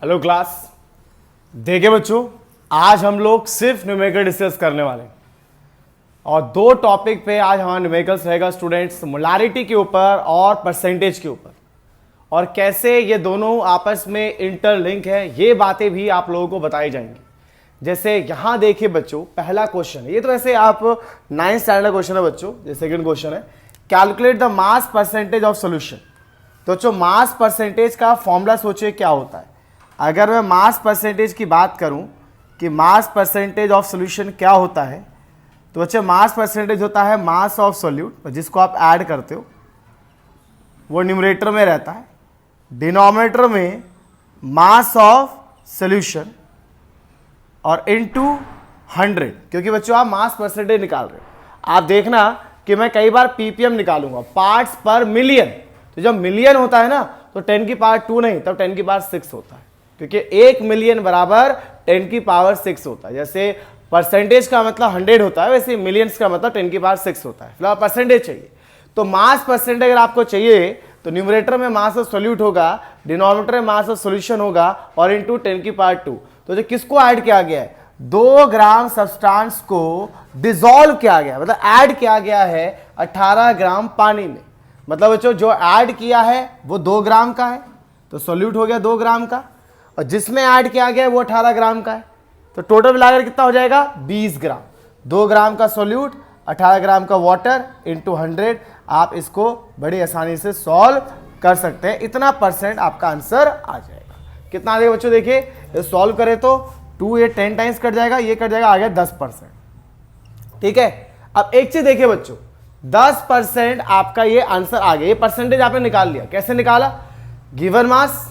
Hello class. देखिए बच्चों, आज हम लोग सिर्फ न्यूमेरिकल डिस्कस करने वाले हैं और दो टॉपिक पे आज हमारा न्यूमेरिकल्स रहेगा स्टूडेंट्स, मोलारिटी के ऊपर और परसेंटेज के ऊपर, और कैसे ये दोनों आपस में इंटरलिंक है ये बातें भी आप लोगों को बताई जाएंगी। जैसे यहां देखिए बच्चों, पहला क्वेश्चन है, ये तो वैसे आप 9th स्टैंडर्ड क्वेश्चन है बच्चों। ये सेकंड क्वेश्चन है, calculate the mass percentage of solution. तो बच्चों मास परसेंटेज का फॉर्मूला सोचिए क्या होता है। अगर मैं मास परसेंटेज की बात करूं कि मास परसेंटेज ऑफ सोल्यूशन क्या होता है, तो बच्चे मास परसेंटेज होता है मास ऑफ सोल्यूट, जिसको आप ऐड करते हो वो न्यूमरेटर में रहता है, डिनोमिनेटर में मास ऑफ सोल्यूशन और इनटू 100, क्योंकि बच्चों आप मास परसेंटेज निकाल रहे हो। आप देखना कि मैं कई बार पीपीएम निकालूंगा, पार्ट्स पर मिलियन। तो जब मिलियन होता है ना तो 10 की पावर 2 नहीं, तब 10 की पावर 6 होता है, क्योंकि 1 मिलियन बराबर 10 की पावर 6 होता है। जैसे परसेंटेज का मतलब 100 होता है, वैसे मिलियंस का मतलब 10 की पावर 6 होता है। फिलहाल परसेंटेज चाहिए, तो मास परसेंटेज अगर आपको चाहिए तो न्यूमरेटर में मास ऑफ सोल्यूट होगा, डिनोमिनेटर में मास ऑफ सोल्यूशन होगा और इनटू 10 की पावर 2। तो जो किसको ऐड किया गया है, 2 ग्राम सब्सटेंस को डिसॉल्व किया गया, मतलब ऐड किया गया है 18 ग्राम पानी में। मतलब बच्चों जो ऐड किया है वो 2 ग्राम का है, तो सोल्यूट हो गया 2 ग्राम का, और जिसमें ऐड किया गया है वो 18 ग्राम का है। तो टोटल मिलाकर कितना हो जाएगा, 20 ग्राम। 2 ग्राम का सोल्यूट, 18 ग्राम का वाटर इंटू 100। आप इसको बड़ी आसानी से सॉल्व कर सकते हैं। इतना परसेंट आपका आंसर आ जाएगा। कितना आ जाएगा बच्चों, देखिए सॉल्व करें तो 2 ये 10 टाइम्स कट जाएगा, ये कट जाएगा, आ गया 10%। ठीक है, अब एक चीज देखिए बच्चों, 10% आपका ये आंसर आ गया। ये परसेंटेज आपने निकाल लिया। कैसे निकाला, गिवन मास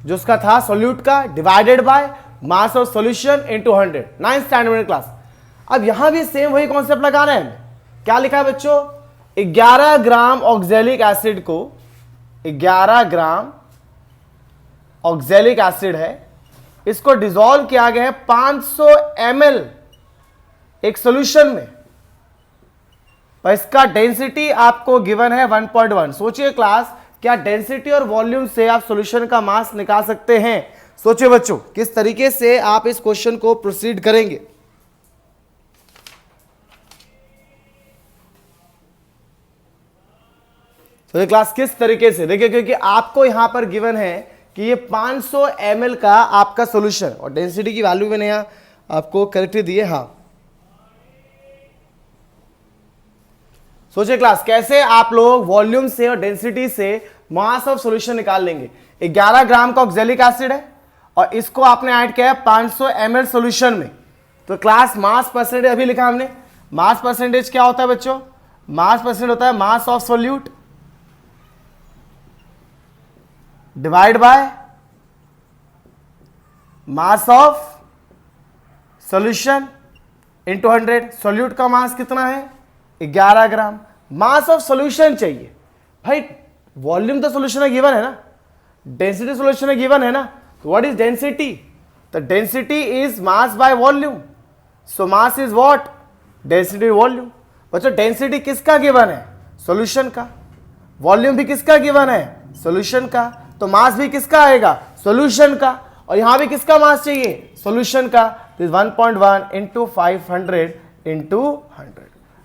जो उसका था सोल्यूट का divided by mass of solution into 100, 9th standard class. अब यहां भी सेम वही कॉन्सेप्ट लगाना है। क्या लिखा है बच्चों, 11 ग्राम ऑक्जेलिक एसिड को, 11 ग्राम ऑक्जेलिक एसिड है, इसको डिसॉल्व किया गया है 500 ml एक सॉल्यूशन में, और इसका डेंसिटी आपको गिवन है 1.1। सोचिए क्लास, क्या डेंसिटी और वॉल्यूम से आप सॉल्यूशन का मास निकाल सकते हैं? सोचिए बच्चों किस तरीके से आप इस क्वेश्चन को प्रोसीड करेंगे। तो क्लास किस तरीके से, देखिए क्योंकि आपको यहां पर गिवन है कि ये 500 ml का आपका सॉल्यूशन, और डेंसिटी की वैल्यू मैंने यहां आपको करेक्टली दी है। हाँ, सोचिए क्लास कैसे आप लोग वॉल्यूम से और डेंसिटी से मास ऑफ सॉल्यूशन निकाल लेंगे। 11 ग्राम का ऑक्जेलिक एसिड है और इसको आपने ऐड किया है 500 ml सॉल्यूशन में। तो क्लास मास परसेंटेज अभी लिखा हमने। मास परसेंटेज क्या होता है बच्चों, मास परसेंटेज होता है mass of solute divide by mass of solution into 100। Solute का मास कितना है, 11 ग्राम। मास ऑफ सॉल्यूशन चाहिए भाई, वॉल्यूम तो सॉल्यूशन है गिवन है ना, डेंसिटी सॉल्यूशन है गिवन है ना। What is density, the density is mass by volume, so mass is what, density volume. बच्चों डेंसिटी किसका गिवन है, सॉल्यूशन का। वॉल्यूम भी किसका गिवन है, सॉल्यूशन का। तो मास भी किसका आएगा, सॉल्यूशन का। और यहां भी किसका मास चाहिए, सॉल्यूशन का। 1.1 इंटू 500 इंटू 100।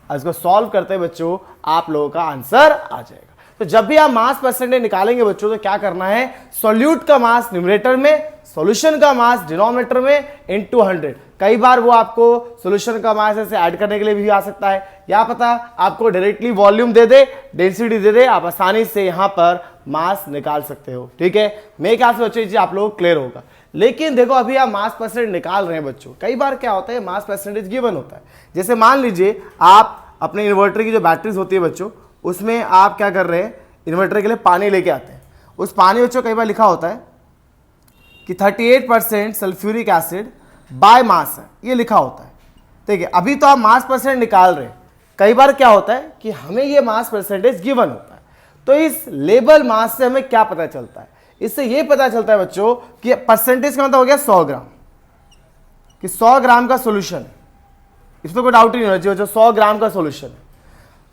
इसको सॉल्व करते हैं बच्चों, आप लोगों का आंसर आ जाएगा। तो जब भी आप मास परसेंटेज निकालेंगे बच्चों, तो क्या करना है, सोल्यूट का मास न्यूमरेटर में, सॉल्यूशन का मास डिनोमिनेटर में इंटू 100। कई बार वो आपको सॉल्यूशन का मास ऐसे ऐड करने के लिए भी आ सकता है, या पता आपको डायरेक्टली वॉल्यूम दे दे, डेंसिटी दे दे, आप आसानी से यहां पर मास निकाल सकते हो। ठीक है, मेरे ख्याल से बच्चों ये आप लोग क्लियर होगा। लेकिन देखो अभी आप मास परसेंटेज निकाल रहे हैं बच्चों, कई बार क्या होता है मास परसेंटेज गिवन होता है। जैसे मान लीजिए आप अपने इन्वर्टर की जो बैटरीज होती है बच्चों, उसमें आप क्या कर रहे हैं, इन्वर्टर के लिए पानी लेके आते हैं। उस पानी बच्चों कई बार लिखा होता है कि 38% सल्फ्यूरिक एसिड बाय मास है, ये लिखा होता है। ठीक है, अभी तो आप मास परसेंट निकाल रहे हैं। कई बार क्या होता है कि हमें ये मास परसेंटेज गिवन होता है, तो इस लेबल मास से हमें क्या पता चलता है, इससे ये पता चलता है बच्चों कि परसेंटेज का मतलब हो गया 100 ग्राम, कि 100 ग्राम का सोल्यूशन है। इसमें कोई डाउट ही नहीं होना चाहिए, जो 100 ग्राम का सोल्यूशन है,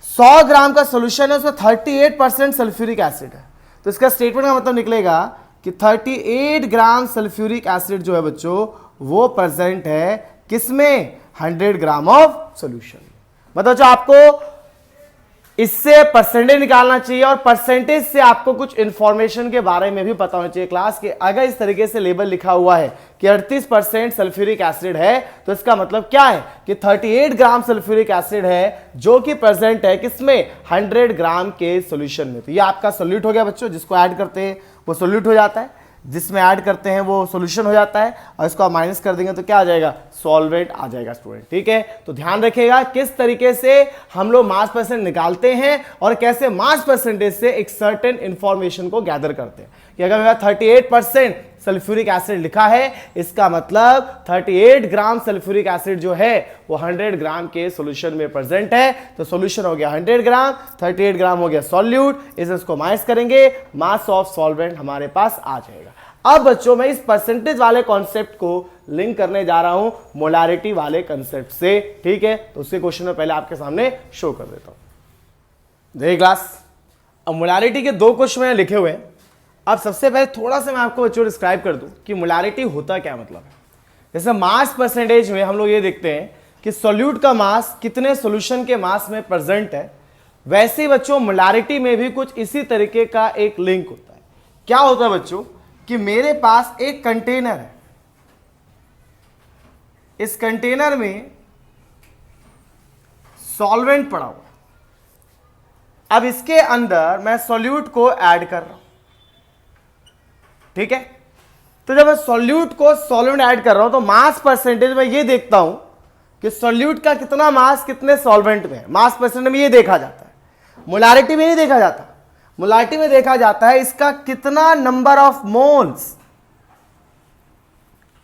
100 ग्राम का सोल्यूशन है, उसमें 38% सल्फ्यूरिक एसिड है। तो इसका स्टेटमेंट का मतलब निकलेगा कि 38 ग्राम सल्फ्यूरिक एसिड जो है बच्चों वो प्रेजेंट है किसमें, 100 ग्राम ऑफ सॉल्यूशन। मतलब जो आपको इससे परसेंटेज निकालना चाहिए और परसेंटेज से आपको कुछ इंफॉर्मेशन के बारे में भी पता होना चाहिए क्लास के। अगर इस तरीके से लेबल लिखा हुआ है कि 38% सल्फ्यूरिक एसिड है तो इसका मतलब क्या है कि 38 ग्राम सल्फ्यूरिक एसिड है जो कि प्रेजेंट है किसमें, 100 ग्राम के सॉल्यूशन में। तो ये आपका सॉल्यूट हो गया बच्चों, जिसको ऐड करते हैं वो सॉल्यूट हो जाता है, जिसमें ऐड करते हैं वो सॉल्यूशन हो जाता है, और इसको आप माइनस कर देंगे तो क्या आ जाएगा, सॉल्वेंट आ जाएगा स्टूडेंट। ठीक है, तो ध्यान रखिएगा किस तरीके से हम लोग मास परसेंट निकालते हैं और कैसे मास परसेंटेज से एक सर्टेन इंफॉर्मेशन को गैदर करते हैं। कि अगर मेरा 38% सल्फ्यूरिक एसिड लिखा है, इसका मतलब 38 ग्राम सल्फ्यूरिक एसिड जो है वो 100 ग्राम के सॉल्यूशन में प्रेजेंट है। तो सॉल्यूशन हो गया 100 ग्राम, 38 ग्राम हो गया सॉल्यूट, इसको माइनस करेंगे, मास ऑफ सॉल्वेंट हमारे पास आ जाएगा। अब बच्चों मैं इस परसेंटेज वाले कॉन्सेप्ट को लिंक करने जा रहा हूं मोलारिटी वाले कॉन्सेप्ट से। ठीक है, तो उसके क्वेश्चन में पहले आपके सामने शो कर देता हूं। देखिए क्लास, अब मोलारिटी के 2 क्वेश्चन लिखे हुए हैं। अब सबसे पहले थोड़ा सा मैं आपको बच्चों डिस्क्राइब कर दूं कि मोलारिटी होता क्या मतलब है। जैसे मास परसेंटेज में हम लोग ये देखते हैं कि सॉल्यूट का मास कितने सॉल्यूशन के मास में प्रेजेंट है, वैसे ही बच्चों मोलारिटी में भी कुछ इसी तरीके का एक लिंक होता है। क्या होता है बच्चों कि मेरे पास एक कंटेनर है, इस कंटेनर में सॉल्वेंट पड़ा हुआ, अब इसके अंदर मैं सॉल्यूट को ऐड कर रहा हूं। ठीक है, तो जब मैं सॉल्यूट को सॉल्वेंट ऐड कर रहा हूं तो मास परसेंटेज में ये देखता हूं कि सॉल्यूट का कितना मास कितने सॉल्वेंट में है, मास परसेंटेज में ये देखा जाता है। मोलारिटी में नहीं देखा जाता, मोलारिटी में देखा जाता है इसका कितना नंबर ऑफ मोल्स,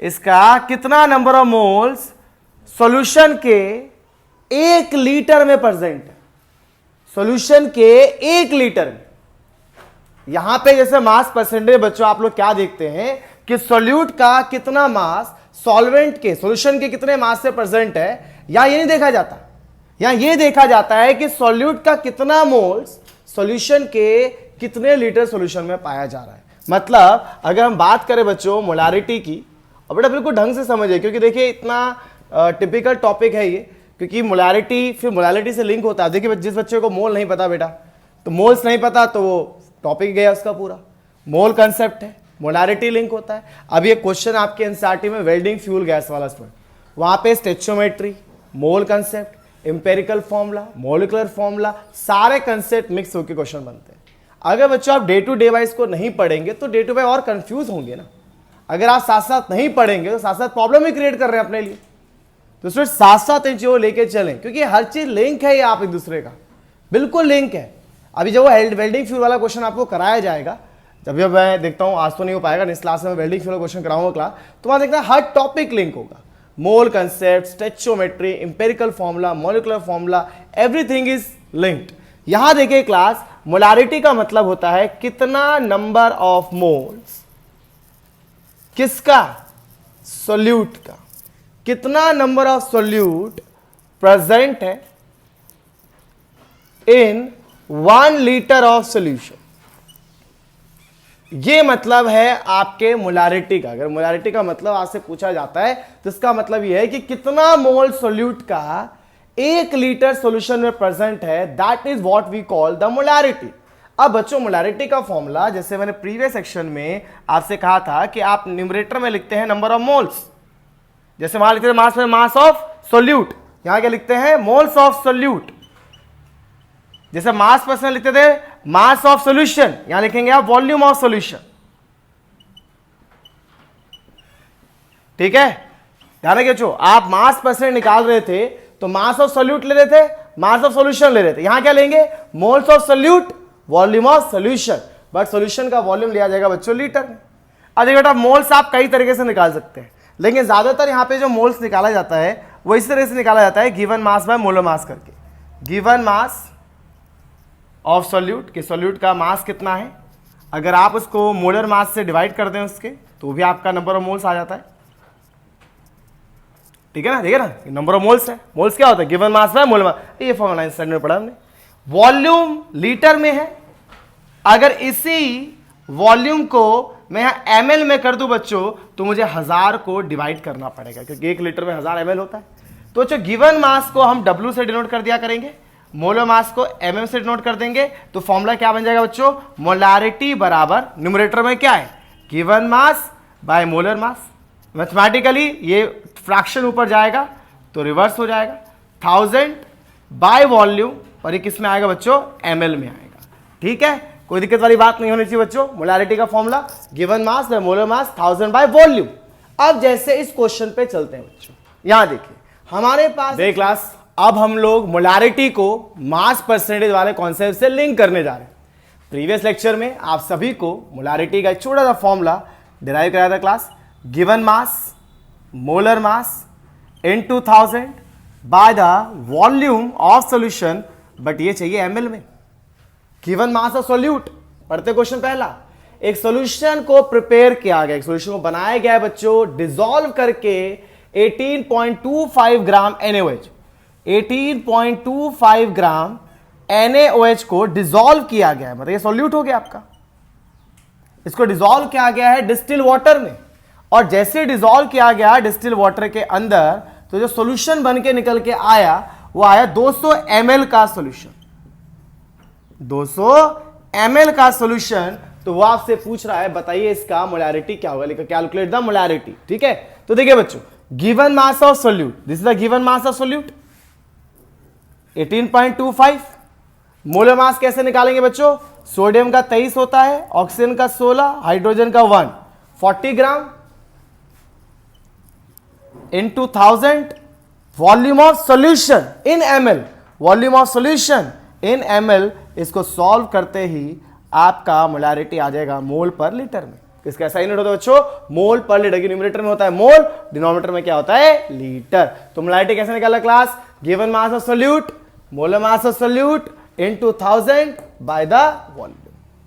इसका कितना नंबर ऑफ मोल्स सॉल्यूशन के 1 लीटर में प्रेजेंट है, सॉल्यूशन के 1 लीटर में। यहां पे जैसे मास परसेंटेज बच्चों आप लोग क्या देखते हैं कि सॉल्यूट का कितना मास सॉल्वेंट के सॉल्यूशन के कितने मास से प्रेजेंट है, या ये नहीं देखा जाता, यहां ये देखा जाता है कि सॉल्यूट का कितना मोल्स सॉल्यूशन के कितने लीटर सॉल्यूशन में पाया जा रहा है। मतलब अगर हम बात करें बच्चों मोलारिटी की, और बेटा बिल्कुल ढंग से समझिए क्योंकि देखिए इतना टिपिकल टॉपिक है ये, क्योंकि मोलारिटी फिर मोलारिटी से लिंक होता है। देखिए जिस बच्चे को मोल नहीं पता बेटा, तो मोल्स नहीं पता तो वो टॉपिक गया उसका पूरा। मोल कंसेप्ट है, मोलारिटी लिंक होता है। अब ये क्वेश्चन आपके एनसीईआरटी में वेल्डिंग फ्यूल गैस वाला स्टूडेंट, वहां पे stoichiometry, mole concept, empirical formula, molecular formula, सारे कंसेप्ट मिक्स होकर क्वेश्चन बनते हैं। अगर बच्चों आप डे टू डे वाइज को नहीं पढ़ेंगे तो डे टू डे और कंफ्यूज होंगे ना। अगर आप साथ साथ नहीं पढ़ेंगे तो साथ साथ प्रॉब्लम ही क्रिएट कर रहे हैं अपने लिए। तो स्टूडेंट साथ साथ इन चीजों लेके चलें, क्योंकि हर चीज लिंक है ये आप एक दूसरे का, बिल्कुल लिंक है। अभी जब वो वेल्डिंग फ्यूल वाला क्वेश्चन आपको कराया जाएगा, जब भी मैं देखता हूँ, आज तो नहीं हो पाएगा, नेक्स्ट क्लास में वेल्डिंग फ्यूल क्वेश्चन कराऊंगा क्लास, तो वहां देखना हर टॉपिक लिंक होगा। Mole concept, stoichiometry, empirical formula, molecular formula, everything is linked. यहां देखिए क्लास, मोलारिटी का मतलब होता है कितना नंबर ऑफ मोल्स, किसका, सॉल्यूट का, कितना नंबर ऑफ सॉल्यूट प्रेजेंट है इन 1 लीटर ऑफ सॉल्यूशन। ये मतलब है आपके मोलारिटी का। अगर मोलारिटी का मतलब आपसे पूछा जाता है तो इसका मतलब यह है कि कितना मोल सॉल्यूट का 1 लीटर सॉल्यूशन में प्रेजेंट है, that is what we call the molarity. अब बच्चों मोलारिटी का फॉर्मूला, जैसे मैंने प्रीवियस सेक्शन में आपसे कहा था कि आप न्यूमरेटर में लिखते हैं नंबर ऑफ मोल्स, जैसे वहां लिखते थे मास में मास ऑफ सॉल्यूट, यहां क्या लिखते हैं, मोल्स ऑफ सॉल्यूट। जैसे मास परसेंट लिखते थे मास ऑफ सॉल्यूशन, यहां लिखेंगे आप वॉल्यूम ऑफ सॉल्यूशन। ठीक है, ध्यान रखिए बच्चों, आप मास परसेंट निकाल रहे थे तो मास ऑफ सॉल्यूट ले रहे थे, मास ऑफ सॉल्यूशन ले रहे थे। यहां क्या लेंगे, moles of solute, volume of solution, but solution का वॉल्यूम लिया जाएगा बच्चों लीटर में। अब देखिए बेटा, मोल्स आप कई तरीके से निकाल सकते हैं, लेकिन ज्यादातर यहां पे जो मोल्स निकाला जाता है वो इस तरह से निकाला जाता है, given mass by molar mass करके। गिवन मास ऑफ सॉल्यूट, कि सॉल्यूट का मास कितना है, अगर आप उसको मोलर मास से डिवाइड कर दें उसके, तो भी आपका नंबर ऑफ मोल्स आ जाता है। ठीक है ना, देखिए ना, नंबर ऑफ मोल्स है। मोल्स क्या होता है, given mass by molar mass, ये फॉर्मूला स्टैंडर्ड में पढ़ा हमने। वॉल्यूम लीटर में है, अगर इसी वॉल्यूम को मैं यहाँ ml में कर दूं बच्चों तो मुझे 1000 को डिवाइड करना पड़ेगा, क्योंकि 1 लीटर में 1000 ml होता है। तो जो गिवन मास को हम W से डिनोट कर दिया करेंगे, मोलर मास को mm से डिनोट कर देंगे, तो फॉर्मूला क्या बन जाएगा बच्चों, मोलारिटी बराबर न्यूमरेटर में क्या है, given mass by molar mass. Mathematically ये फ्रैक्शन ऊपर जाएगा तो रिवर्स हो जाएगा, 1000 बाय वॉल्यूम, और ये किस में आएगा बच्चों, ml में आएगा। ठीक है, कोई दिक्कत वाली बात नहीं होनी चाहिए बच्चों। मोलारिटी का formula given mass by molar mass 1000 by volume. अब जैसे इस क्वेश्चन पे चलते हैं बच्चों, यहां देखिए हमारे पास देख क्लास, अब हम लोग मोलारिटी को मास परसेंटेज वाले कॉन्सेप्ट से लिंक करने जा रहे हैं। प्रीवियस लेक्चर में आप सभी को मोलारिटी का एक छोटा सा फॉर्मूला डिराइव कराया था class, given mass molar mass into 1000 by the volume of solution, but ये चाहिए ml में। गिवन मास ऑफ सॉल्यूट, पढ़ते क्वेश्चन पहला, एक सॉल्यूशन को प्रिपेयर किया गया, एक सॉल्यूशन को बनाया गया है बच्चों डिसॉल्व करके 18.25 ग्राम NaOH, 18.25 ग्राम NaOH को डिसॉल्व किया गया है, मतलब ये सॉल्यूट हो गया आपका। इसको डिसॉल्व किया गया है डिस्टिल वाटर में, और जैसे डिसॉल्व किया गया डिस्टिल वाटर के अंदर, तो जो सॉल्यूशन बन के निकल के आया वो आया 200 ml का सॉल्यूशन, 200 ml का सॉल्यूशन। तो वो आपसे पूछ रहा है बताइए इसका मोलारिटी क्या होगा, लिखा कैलकुलेट द मोलारिटी। ठीक है, तो देखिए बच्चों, given mass of solute, this is the given mass of solute 18.25। Molar mass कैसे निकालेंगे बच्चों, सोडियम का 23 होता है, ऑक्सीजन का 16, हाइड्रोजन का 1, 40 ग्राम into 1000, volume of solution in ml, volume of solution in ml। इसको सॉल्व करते ही आपका मोलारिटी आ जाएगा मोल पर लीटर में। किसका ऐसा यूनिट होता है बच्चों, मोल पर लीटर की न्यूमरेटर में होता है मोल, डिनोमिनेटर में क्या होता है, लीटर। तो मोलारिटी कैसे निकाला class, given mass of solute molar mass of solute into 1000 by the volume.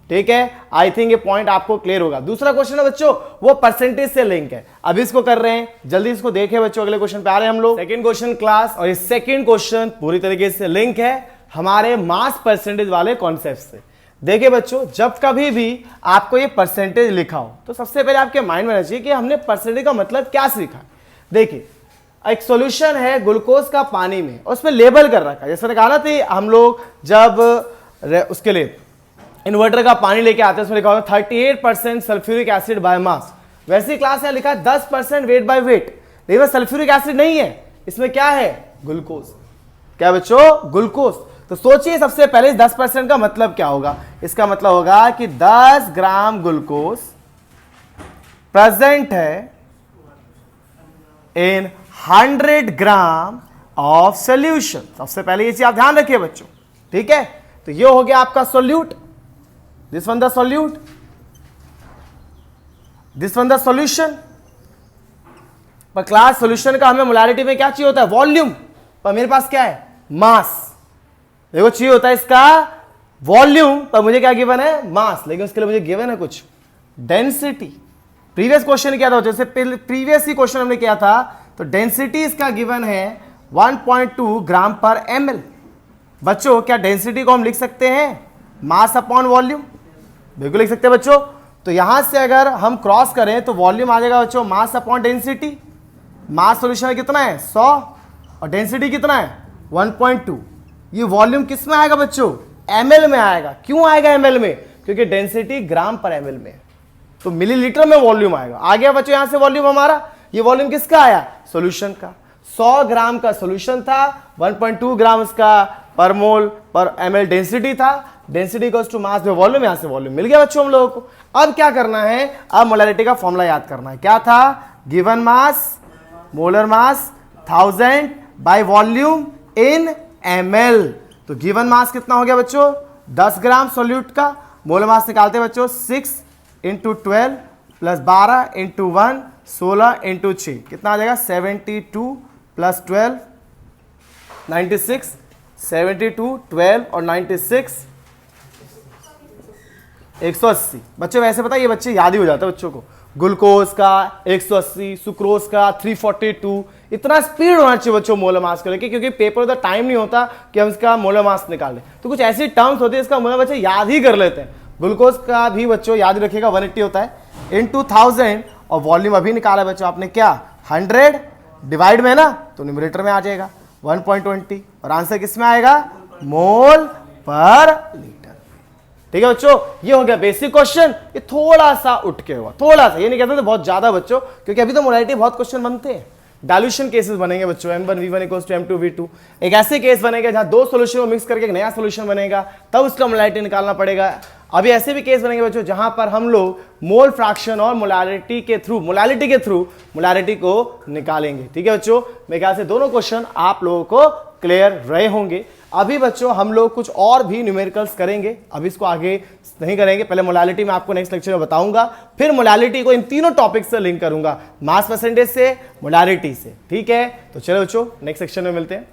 ठीक है, आई थिंक ये पॉइंट आपको क्लियर होगा। दूसरा क्वेश्चन है बच्चों, वो परसेंटेज से लिंक है, अभी इसको कर रहे हैं, जल्दी इसको देखें बच्चों, अगले क्वेश्चन पे आ रहे हैं हम लोग। सेकंड क्वेश्चन क्लास, और ये सेकंड क्वेश्चन पूरी तरीके से लिंक है हमारे मास परसेंटेज वाले कॉन्सेप्ट से। देखिए बच्चों, जब कभी भी आपको ये परसेंटेज लिखा हो तो सबसे पहले आपके माइंड में रहना चाहिए कि हमने परसेंटेज का मतलब क्या सीखा। देखिए, एक सॉल्यूशन है ग्लूकोज का पानी में, उसमें लेबल कर रखा है, जैसे कहा ना थी हम लोग जब उसके लिए इन्वर्टर का पानी लेके आते हैं, उसमें लिखा होता है 38% सल्फ्यूरिक एसिड बाय मास। वैसी क्लास है लिखा है 10% वेट बाय वेट, लेकिन सल्फ्यूरिक एसिड नहीं है, इसमें क्या है, ग्लूकोज। क्या बच्चों, ग्लूकोज। तो सोचिए सबसे पहले 10% का मतलब क्या होगा, इसका मतलब होगा कि 10 ग्राम ग्लूकोज प्रेजेंट है इन 100 ग्राम ऑफ सॉल्यूशन। सबसे पहले ये चीज आप ध्यान रखिए बच्चों। ठीक है, तो ये हो गया आपका solute, this one the solute, this one the solution. पर क्लास सॉल्यूशन का हमें मोलारिटी में क्या चाहिए होता है, वॉल्यूम, पर मेरे पास क्या है, मास। देखो चाहिए होता है इसका वॉल्यूम, पर मुझे क्या गिवन है, मास, लेकिन उसके लिए मुझे गिवन है कुछ डेंसिटी। प्रीवियस क्वेश्चन क्या था, जैसे प्रीवियस ही क्वेश्चन हमने किया था, तो डेंसिटी इसका गिवन है 1.2 ग्राम पर ml। बच्चों क्या डेंसिटी को हम लिख सकते हैं मास अपॉन वॉल्यूम, बिल्कुल लिख सकते हैं बच्चों। तो यहां से अगर हम क्रॉस करें तो वॉल्यूम आ जाएगा बच्चों मास अपॉन डेंसिटी। मास सॉल्यूशन में कितना है 100, और डेंसिटी कितना है 1.2। ये वॉल्यूम किस में आएगा बच्चों, ml में आएगा। क्यों आएगा ml में, क्योंकि डेंसिटी ग्राम पर ml में है, तो मिलीलीटर में वॉल्यूम आएगा। आ गया बच्चों यहां से वॉल्यूम हमारा। ये वॉल्यूम किसका आया, सॉल्यूशन का। 100 ग्राम का सॉल्यूशन था, 1.2 ग्राम इसका पर मोल पर ml डेंसिटी था। Density equals to mass by volume, यहां से वॉल्यूम मिल गया बच्चों हम लोगों को। अब क्या करना है, अब मोलारिटी का फॉर्मूला याद करना है। क्या था, given mass molar mass 1000 by volume in ml। तो गिवन मास कितना हो गया बच्चों, 10 ग्राम सॉल्यूट का। मोलर मास निकालते हैं बच्चों 6 इंटू 12 प्लस 12 इंटू 1 16 इंटू 6, कितना आ जाएगा 72 प्लस 12 96, 72 12 और 96 180। बच्चे वैसे पता ये बच्चे याद ही हो जाता है बच्चों को, ग्लूकोज का 180, सुक्रोज का 342। इतना स्पीड होना चाहिए बच्चों मोलर मास को लेके, क्योंकि पेपर में टाइम नहीं होता कि हम इसका मोलर मास निकालें। तो कुछ ऐसी टर्म्स होती है इसका मोलर बच्चे याद ही कर लेते हैं। ग्लूकोज का भी बच्चों याद रखिएगा 180 होता है, इनटू 1000 और वॉल्यूम अभी निकाला बच्चों आपने क्या 100 डिवाइड में ना तो न्यूमरेटर में आ जाएगा 1.20 और आंसर किस में आएगा मोल पर लीटर। ठीक है बच्चों, ये हो गया बेसिक क्वेश्चन। ये थोड़ा सा उठ के हुआ, थोड़ा सा, ये नहीं कहते थे बहुत ज्यादा बच्चों, क्योंकि अभी तो मोलारिटी बहुत क्वेश्चन बनते हैं। डायल्यूशन केसेस बनेंगे बच्चों, M1V1 इक्वल्स टू M2V2। एक ऐसे केस बनेगा जहां दो सोल्यूशन को मिक्स करके एक नया सोल्यूशन बनेगा, तब उसका मोलारिटी निकालना पड़ेगा। अभी ऐसे भी केस बनेंगे बच्चों जहां पर हम लोग मोल फ्रैक्शन और मोलारिटी के थ्रू मोलारिटी को निकालेंगे। ठीक है बच्चों, मेरे ख्याल से दोनों क्वेश्चन आप लोगों को क्लियर रहे होंगे। अभी बच्चों हम लोग कुछ और भी न्यूमेरिकल्स करेंगे, अभी इसको आगे नहीं करेंगे। पहले मोलालिटी मैं आपको नेक्स्ट लेक्चर में बताऊंगा, फिर मोलालिटी को इन तीनों टॉपिक से लिंक करूंगा, मास परसेंटेज से, मोलालिटी से। ठीक है, तो चलो बच्चों नेक्स्ट सेक्शन में मिलते हैं।